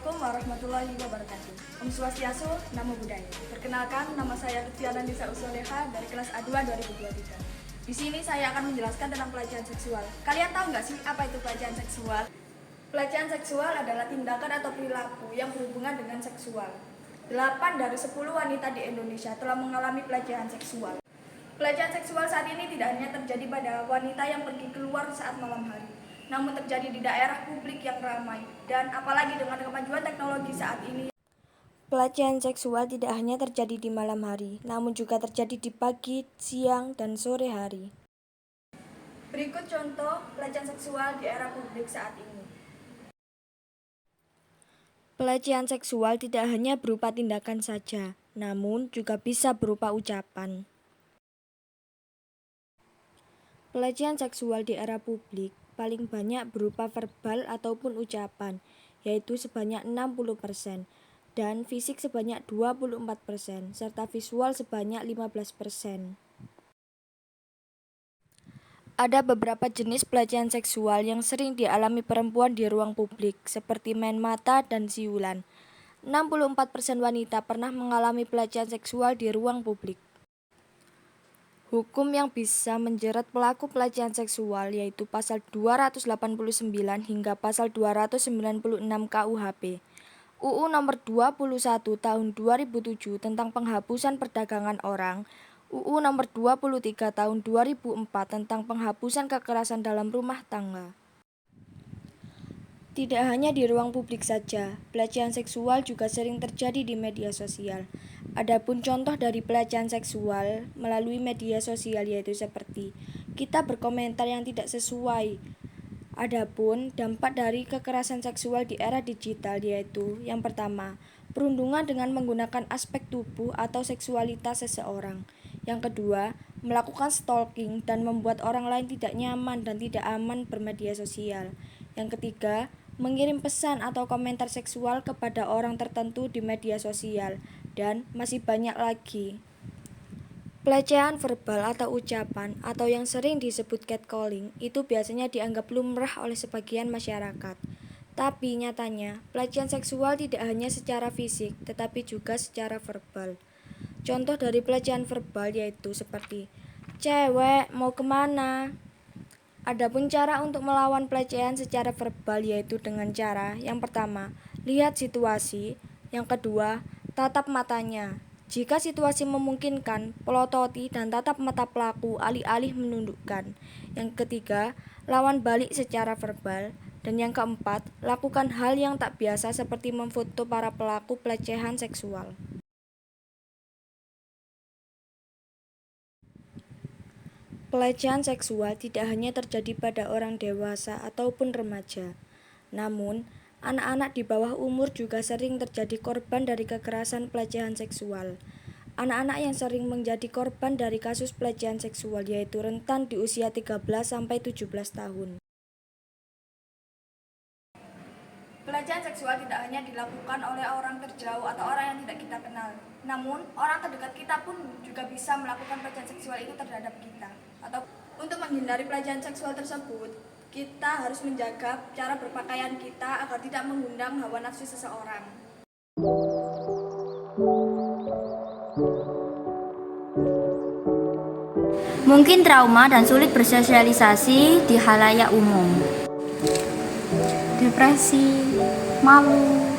Assalamualaikum warahmatullahi wabarakatuh. Om Swastiastu, Namo Buddhaya. Perkenalkan, nama saya Lutfiana Nisa Usoleha dari kelas A2 2023. Di sini saya akan menjelaskan tentang pelecehan seksual. Kalian tahu nggak sih apa itu pelecehan seksual? Pelecehan seksual adalah tindakan atau perilaku yang berhubungan dengan seksual. 8 dari 10 wanita di Indonesia telah mengalami pelecehan seksual. Pelecehan seksual saat ini tidak hanya terjadi pada wanita yang pergi keluar saat malam hari, namun terjadi di daerah publik yang ramai, dan apalagi dengan kemajuan teknologi saat ini. Pelecehan seksual tidak hanya terjadi di malam hari, namun juga terjadi di pagi, siang, dan sore hari. Berikut contoh pelecehan seksual di era publik saat ini. Pelecehan seksual tidak hanya berupa tindakan saja, namun juga bisa berupa ucapan. Pelecehan seksual di era publik paling banyak berupa verbal ataupun ucapan, yaitu sebanyak 60%, dan fisik sebanyak 24%, serta visual sebanyak 15%. Ada beberapa jenis pelecehan seksual yang sering dialami perempuan di ruang publik, seperti main mata dan siulan. 64% wanita pernah mengalami pelecehan seksual di ruang publik. Hukum yang bisa menjerat pelaku pelecehan seksual yaitu pasal 289 hingga pasal 296 KUHP. UU nomor 21 tahun 2007 tentang penghapusan perdagangan orang, UU nomor 23 tahun 2004 tentang penghapusan kekerasan dalam rumah tangga. Tidak hanya di ruang publik saja, pelecehan seksual juga sering terjadi di media sosial. Adapun contoh dari pelecehan seksual melalui media sosial yaitu seperti kita berkomentar yang tidak sesuai. Adapun dampak dari kekerasan seksual di era digital yaitu yang pertama, perundungan dengan menggunakan aspek tubuh atau seksualitas seseorang. Yang kedua, melakukan stalking dan membuat orang lain tidak nyaman dan tidak aman bermedia sosial. Yang ketiga, mengirim pesan atau komentar seksual kepada orang tertentu di media sosial, dan masih banyak lagi. Pelecehan verbal atau ucapan atau yang sering disebut catcalling itu biasanya dianggap lumrah oleh sebagian masyarakat. Tapi nyatanya, pelecehan seksual tidak hanya secara fisik, tetapi juga secara verbal. Contoh dari pelecehan verbal yaitu seperti, "Cewek, mau kemana?" Adapun cara untuk melawan pelecehan secara verbal yaitu dengan cara yang pertama, lihat situasi, yang kedua, tatap matanya. Jika situasi memungkinkan, pelototi dan tatap mata pelaku alih-alih menundukkan. Yang ketiga, lawan balik secara verbal. Dan yang keempat, lakukan hal yang tak biasa seperti memfoto para pelaku pelecehan seksual. Pelecehan seksual tidak hanya terjadi pada orang dewasa ataupun remaja, namun anak-anak di bawah umur juga sering terjadi korban dari kekerasan pelecehan seksual. Anak-anak yang sering menjadi korban dari kasus pelecehan seksual yaitu rentan di usia 13-17 tahun. Pelecehan seksual tidak hanya dilakukan oleh orang terjauh atau orang yang tidak kita kenal, namun orang terdekat kita pun juga bisa melakukan pelecehan seksual itu terhadap kita. Atau untuk menghindari pelecehan seksual tersebut, kita harus menjaga cara berpakaian kita agar tidak mengundang hawa nafsu seseorang. Mungkin trauma dan sulit bersosialisasi di halayak umum. Depresi, malu,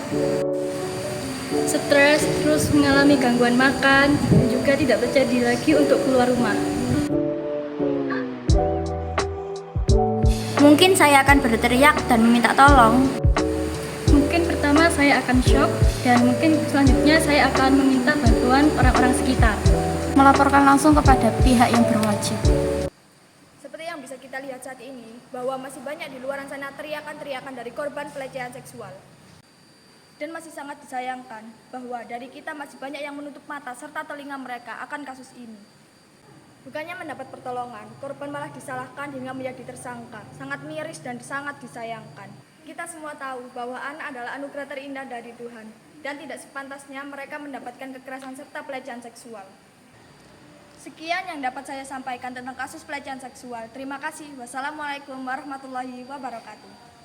stres, terus mengalami gangguan makan, dan juga tidak percaya diri lagi untuk keluar rumah. Mungkin saya akan berteriak dan meminta tolong. Mungkin pertama saya akan shock, dan mungkin selanjutnya saya akan meminta bantuan orang-orang sekitar. Melaporkan langsung kepada pihak yang berwajib. Seperti yang bisa kita lihat saat ini, bahwa masih banyak di luar sana teriakan-teriakan dari korban pelecehan seksual. Dan masih sangat disayangkan bahwa dari kita masih banyak yang menutup mata serta telinga mereka akan kasus ini. Bukannya mendapat pertolongan, korban malah disalahkan hingga menjadi tersangka. Sangat miris dan sangat disayangkan. Kita semua tahu bahwa anak adalah anugerah terindah dari Tuhan, dan tidak sepantasnya mereka mendapatkan kekerasan serta pelecehan seksual. Sekian yang dapat saya sampaikan tentang kasus pelecehan seksual. Terima kasih. Wassalamualaikum warahmatullahi wabarakatuh.